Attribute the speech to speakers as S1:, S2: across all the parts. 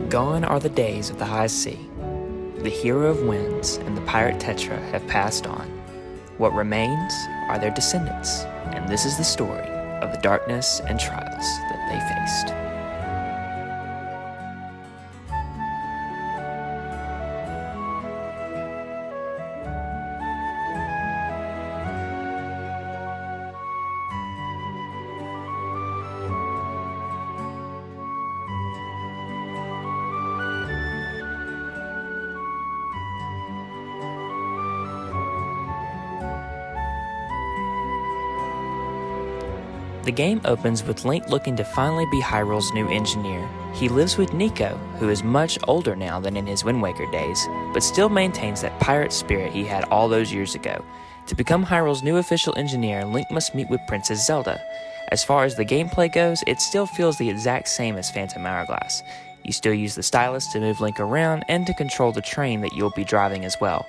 S1: Gone are the days of the high sea. The hero of winds and the pirate Tetra have passed on. What remains are their descendants, and this is the story of the darkness and trials that they faced. The game opens with Link looking to finally be Hyrule's new engineer. He lives with Nico, who is much older now than in his Wind Waker days, but still maintains that pirate spirit he had all those years ago. To become Hyrule's new official engineer, Link must meet with Princess Zelda. As far as the gameplay goes, it still feels the exact same as Phantom Hourglass. You still use the stylus to move Link around and to control the train that you'll be driving as well.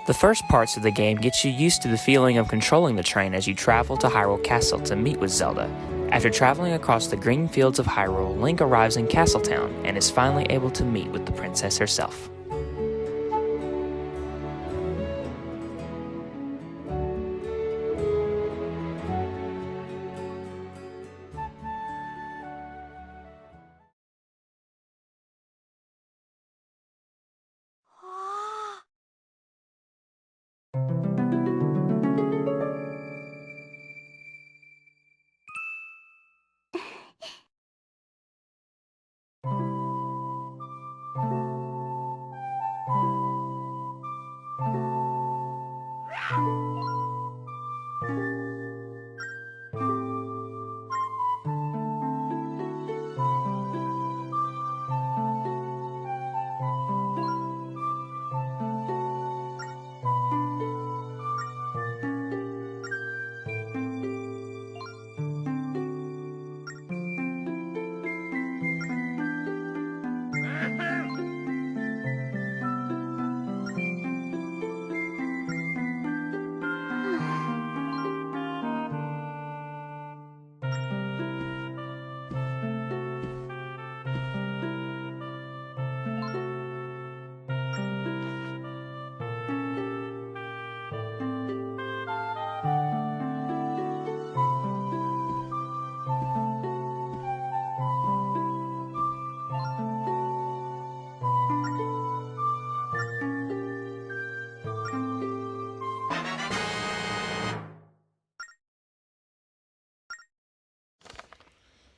S1: The first parts of the game get you used to the feeling of controlling the train as you travel to Hyrule Castle to meet with Zelda. After traveling across the green fields of Hyrule, Link arrives in Castletown and is finally able to meet with the princess herself.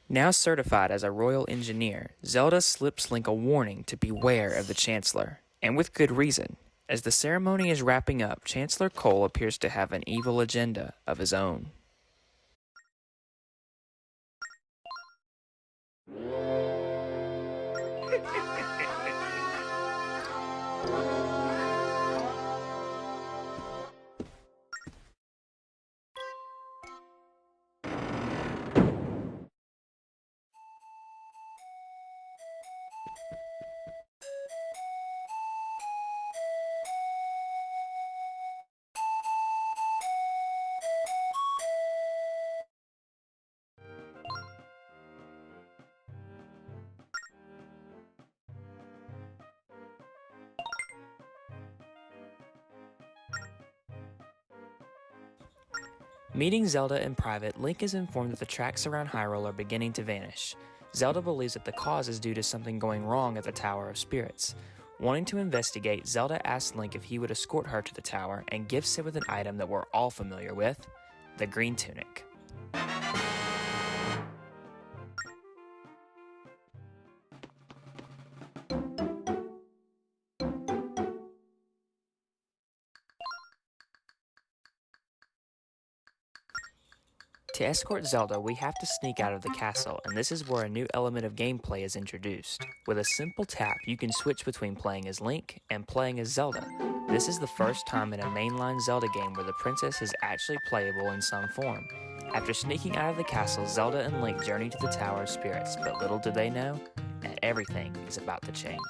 S1: Now certified as a royal engineer, Zelda slips Link a warning to beware of the Chancellor, and with good reason. As the ceremony is wrapping up, Chancellor Cole appears to have an evil agenda of his own. Meeting Zelda in private, Link is informed that the tracks around Hyrule are beginning to vanish. Zelda believes that the cause is due to something going wrong at the Tower of Spirits. Wanting to investigate, Zelda asks Link if he would escort her to the tower and gifts it with an item that we're all familiar with, the green tunic. To escort Zelda, we have to sneak out of the castle, and this is where a new element of gameplay is introduced. With a simple tap, you can switch between playing as Link and playing as Zelda. This is the first time in a mainline Zelda game where the princess is actually playable in some form. After sneaking out of the castle, Zelda and Link journey to the Tower of Spirits, but little do they know that everything is about to change.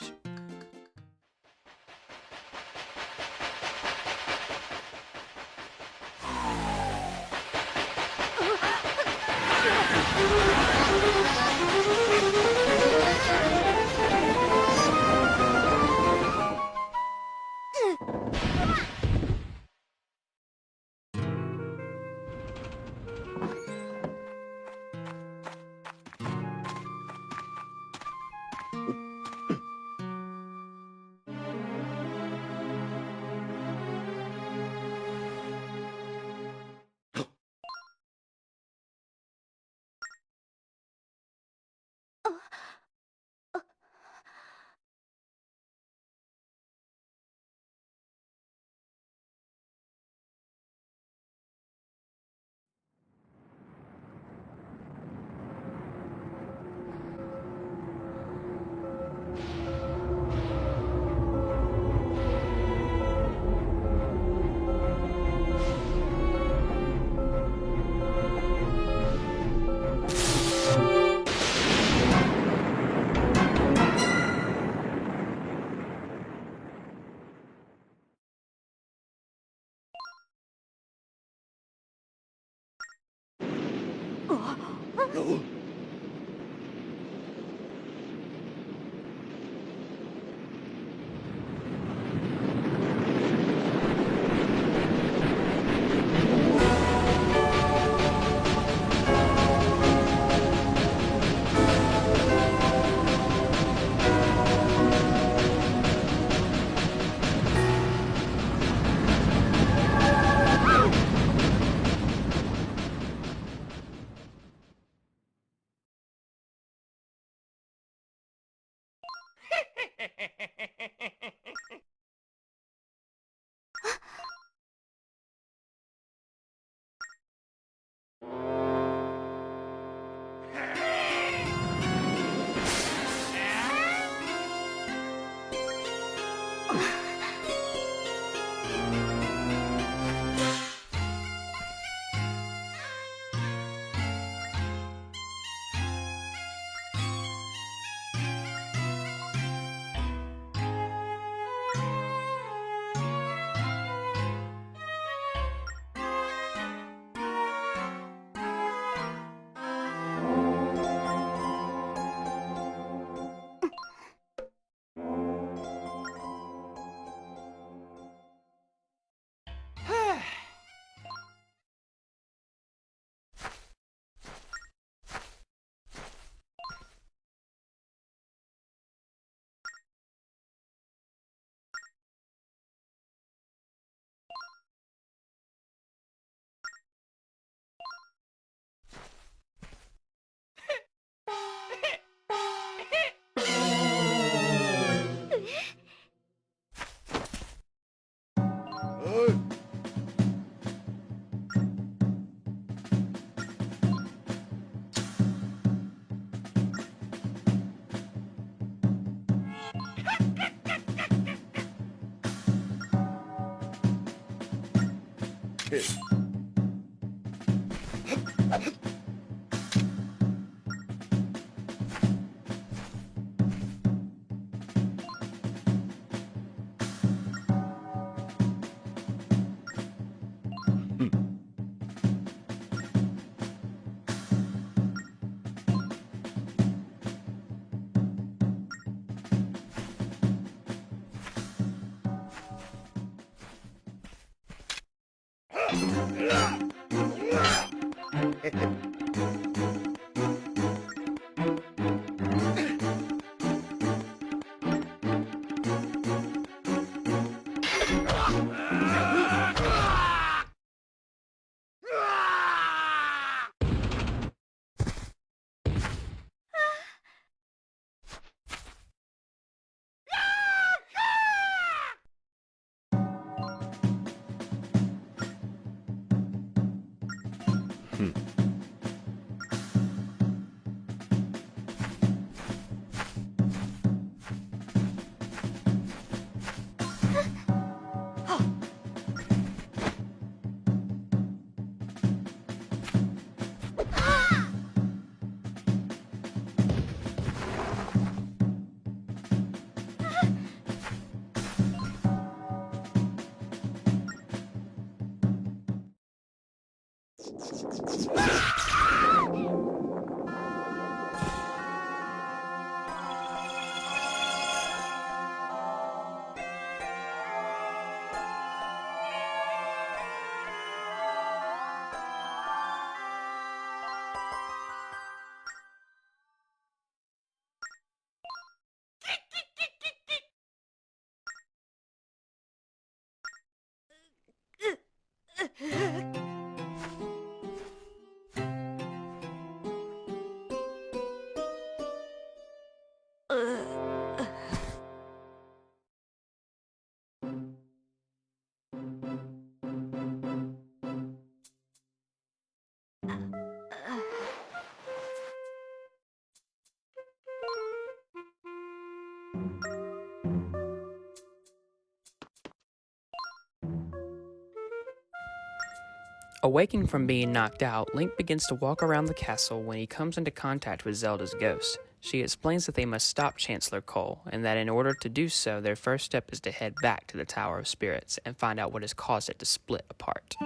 S1: Awaking from being knocked out, Link begins to walk around the castle when he comes into contact with Zelda's ghost. She explains that they must stop Chancellor Cole, and that in order to do so, their first step is to head back to the Tower of Spirits and find out what has caused it to split apart.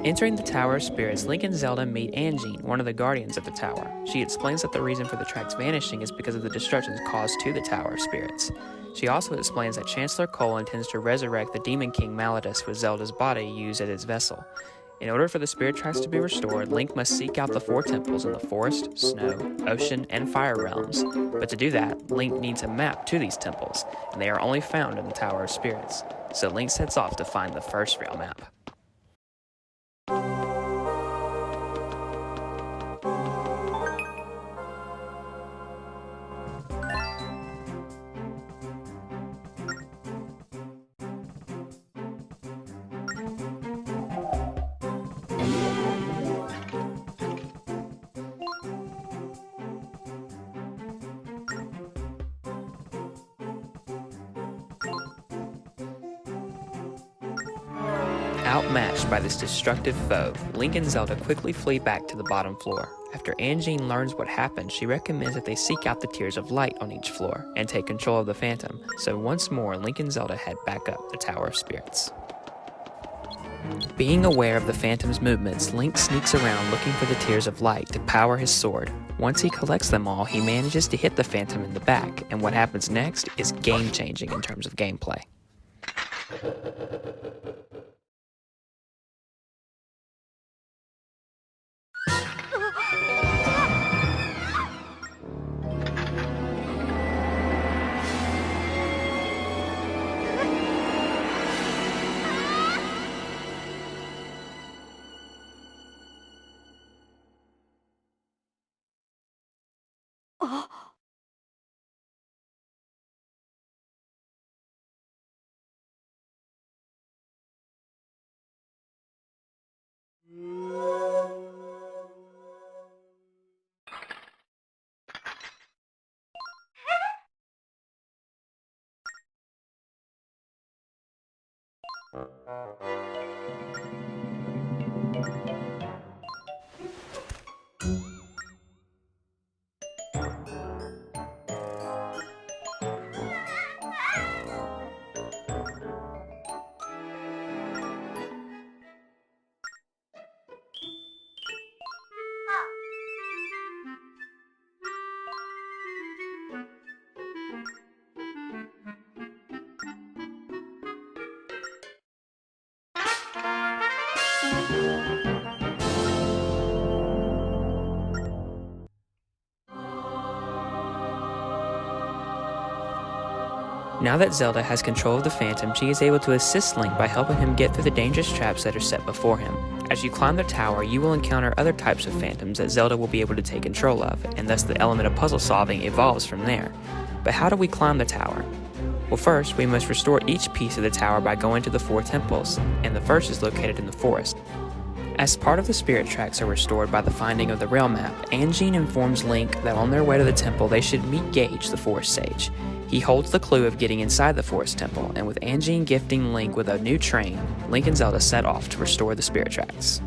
S1: Entering the Tower of Spirits, Link and Zelda meet Angine, one of the guardians of the tower. She explains that the reason for the track's vanishing is because of the destructions caused to the Tower of Spirits. She also explains that Chancellor Cole intends to resurrect the Demon King Malladus with Zelda's body used as its vessel. In order for the spirit tracks to be restored, Link must seek out the 4 temples in the forest, snow, ocean, and fire realms. But to do that, Link needs a map to these temples, and they are only found in the Tower of Spirits. So Link sets off to find the first real map. Outmatched by this destructive foe, Link and Zelda quickly flee back to the bottom floor. After Angine learns what happened, she recommends that they seek out the Tears of Light on each floor and take control of the Phantom. So once more, Link and Zelda head back up the Tower of Spirits. Being aware of the Phantom's movements, Link sneaks around looking for the Tears of Light to power his sword. Once he collects them all, he manages to hit the Phantom in the back, and what happens next is game-changing in terms of gameplay. Now that Zelda has control of the Phantom, she is able to assist Link by helping him get through the dangerous traps that are set before him. As you climb the tower, you will encounter other types of phantoms that Zelda will be able to take control of, and thus the element of puzzle solving evolves from there. But how do we climb the tower? Well, first, we must restore each piece of the tower by going to the 4 temples, and the first is located in the forest. As part of the spirit tracks are restored by the finding of the rail map, Anjean informs Link that on their way to the temple they should meet Gage, the forest sage. He holds the clue of getting inside the forest temple, and with Anjean gifting Link with a new train, Link and Zelda set off to restore the spirit tracks.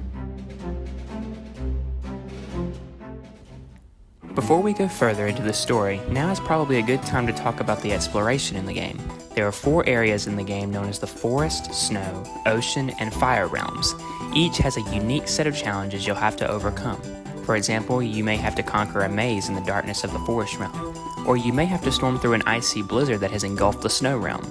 S1: Before we go further into the story, now is probably a good time to talk about the exploration in the game. There are 4 areas in the game known as the Forest, Snow, Ocean, and Fire realms. Each has a unique set of challenges you'll have to overcome. For example, you may have to conquer a maze in the darkness of the Forest realm, or you may have to storm through an icy blizzard that has engulfed the Snow realm.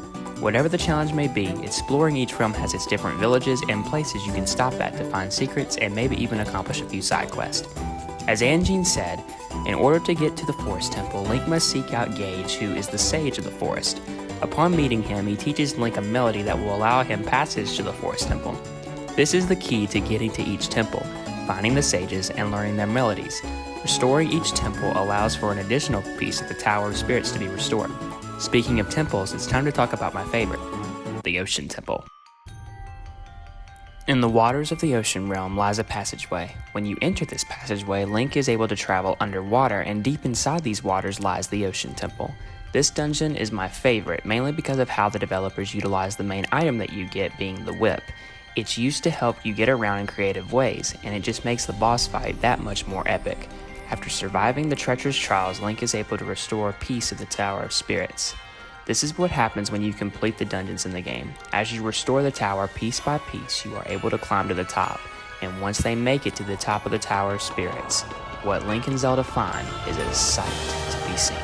S1: Whatever the challenge may be, exploring each realm has its different villages and places you can stop at to find secrets and maybe even accomplish a few side quests. As Anjean said, in order to get to the Forest Temple, Link must seek out Gage, who is the sage of the forest. Upon meeting him, he teaches Link a melody that will allow him passage to the Forest Temple. This is the key to getting to each temple, finding the sages, and learning their melodies. Restoring each temple allows for an additional piece of the Tower of Spirits to be restored. Speaking of temples, it's time to talk about my favorite, the Ocean Temple. In the waters of the Ocean Realm lies a passageway. When you enter this passageway, Link is able to travel underwater, and deep inside these waters lies the Ocean Temple. This dungeon is my favorite, mainly because of how the developers utilize the main item that you get being the whip. It's used to help you get around in creative ways, and it just makes the boss fight that much more epic. After surviving the treacherous trials, Link is able to restore a piece of the Tower of Spirits. This is what happens when you complete the dungeons in the game. As you restore the tower piece by piece, you are able to climb to the top, and once they make it to the top of the Tower of Spirits, what Link and Zelda find is a sight to be seen.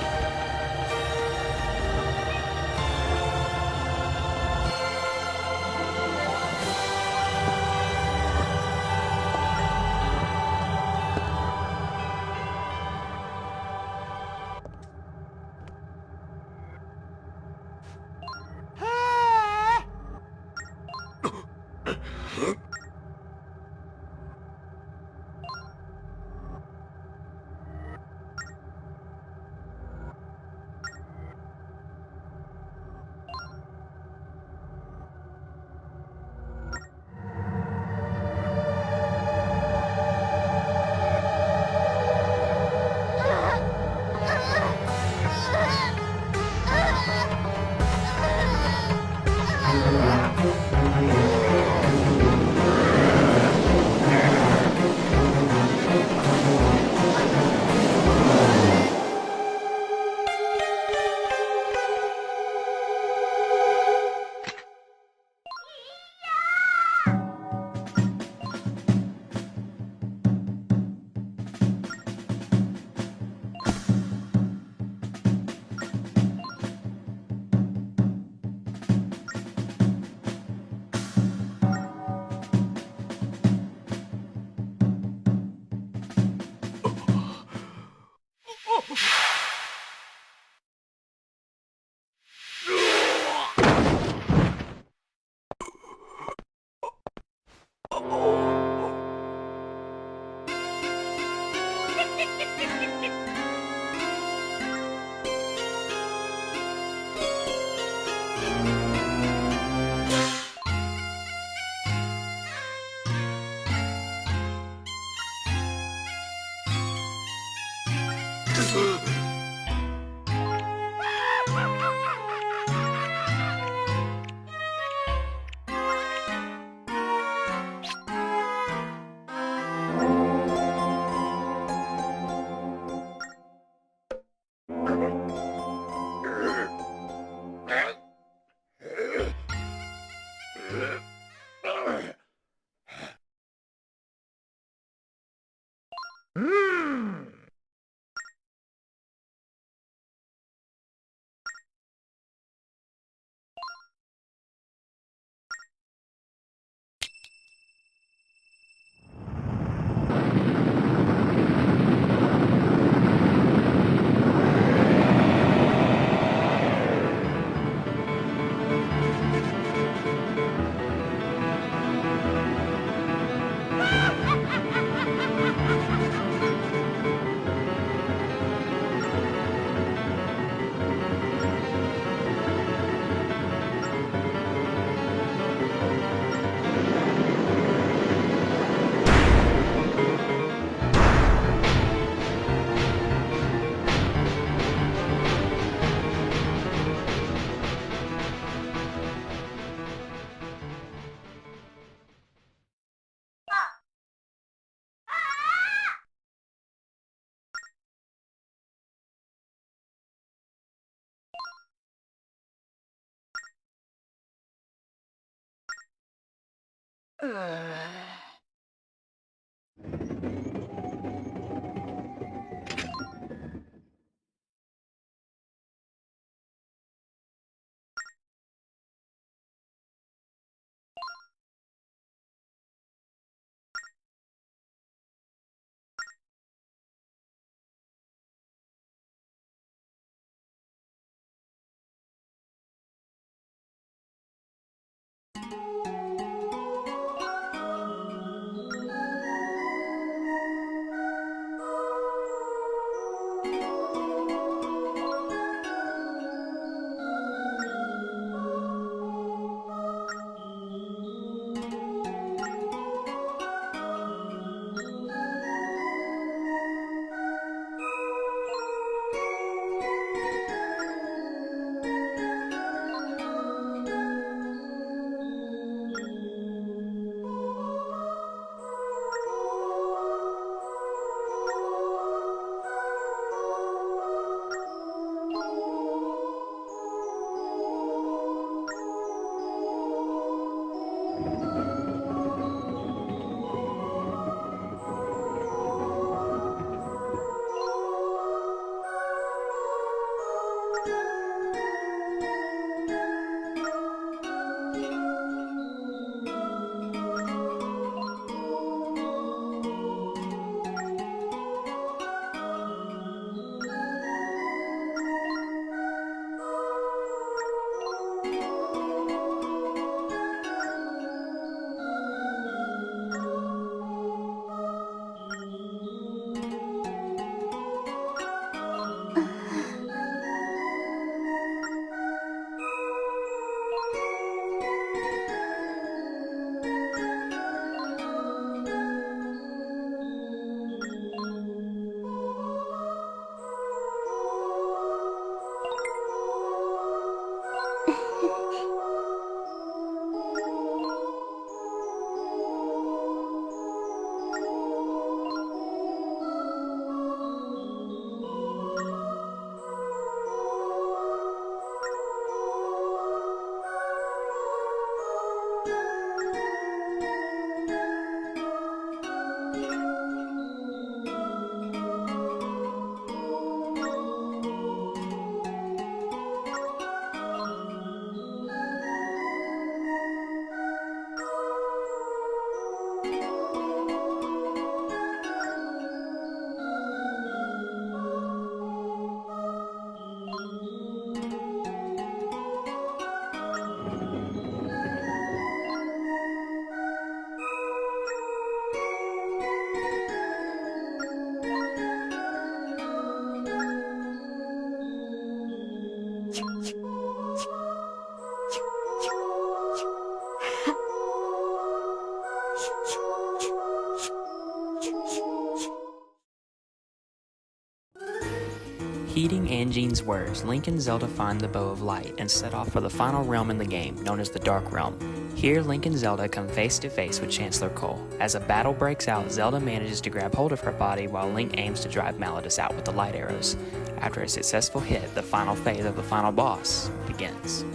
S1: Heeding Angene's words, Link and Zelda find the Bow of Light and set off for the final realm in the game, known as the Dark Realm. Here, Link and Zelda come face to face with Chancellor Cole. As a battle breaks out, Zelda manages to grab hold of her body while Link aims to drive Malladus out with the light arrows. After a successful hit, the final phase of the final boss begins.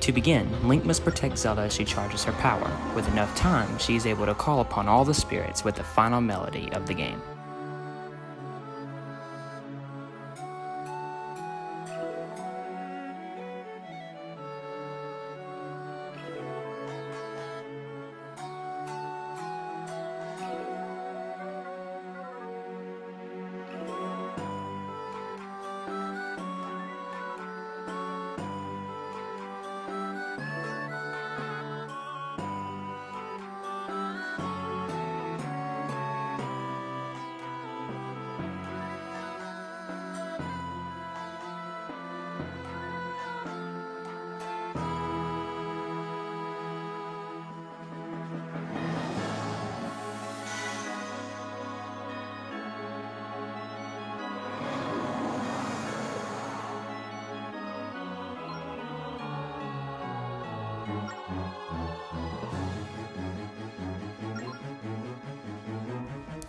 S1: To begin, Link must protect Zelda as she charges her power. With enough time, she is able to call upon all the spirits with the final melody of the game.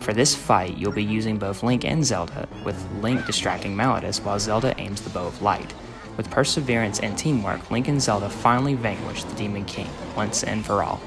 S1: For this fight, you'll be using both Link and Zelda, with Link distracting Malladus while Zelda aims the Bow of Light. With perseverance and teamwork, Link and Zelda finally vanquish the Demon King, once and for all.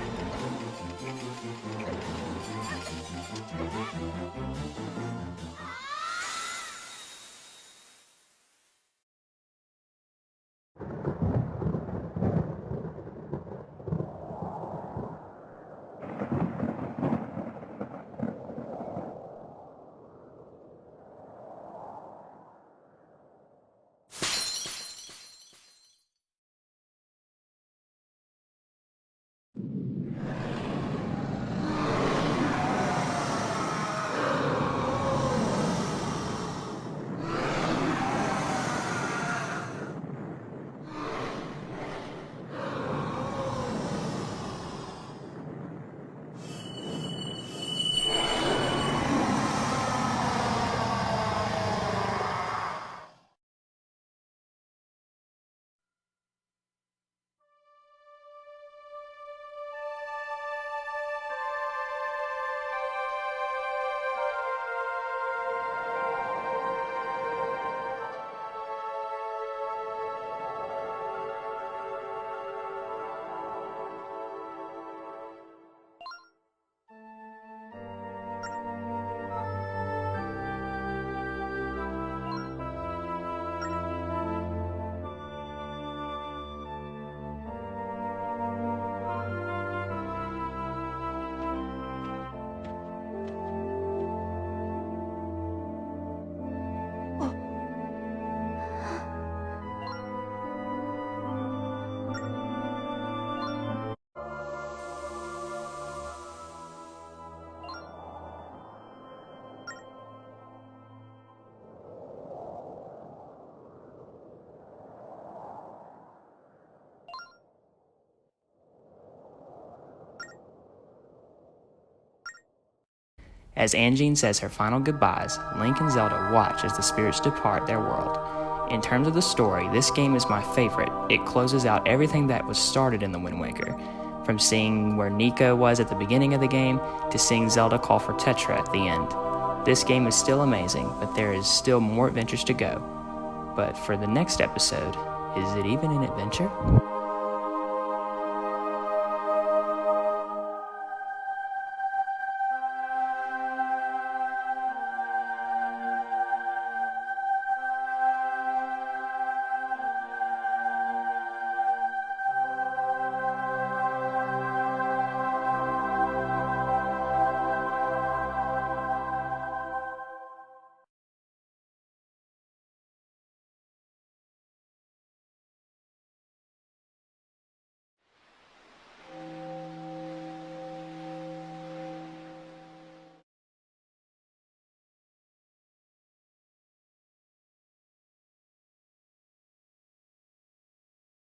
S1: As Angine says her final goodbyes, Link and Zelda watch as the spirits depart their world. In terms of the story, this game is my favorite. It closes out everything that was started in the Wind Waker, from seeing where Nico was at the beginning of the game to seeing Zelda call for Tetra at the end. This game is still amazing, but there is still more adventures to go. But for the next episode, is it even an adventure?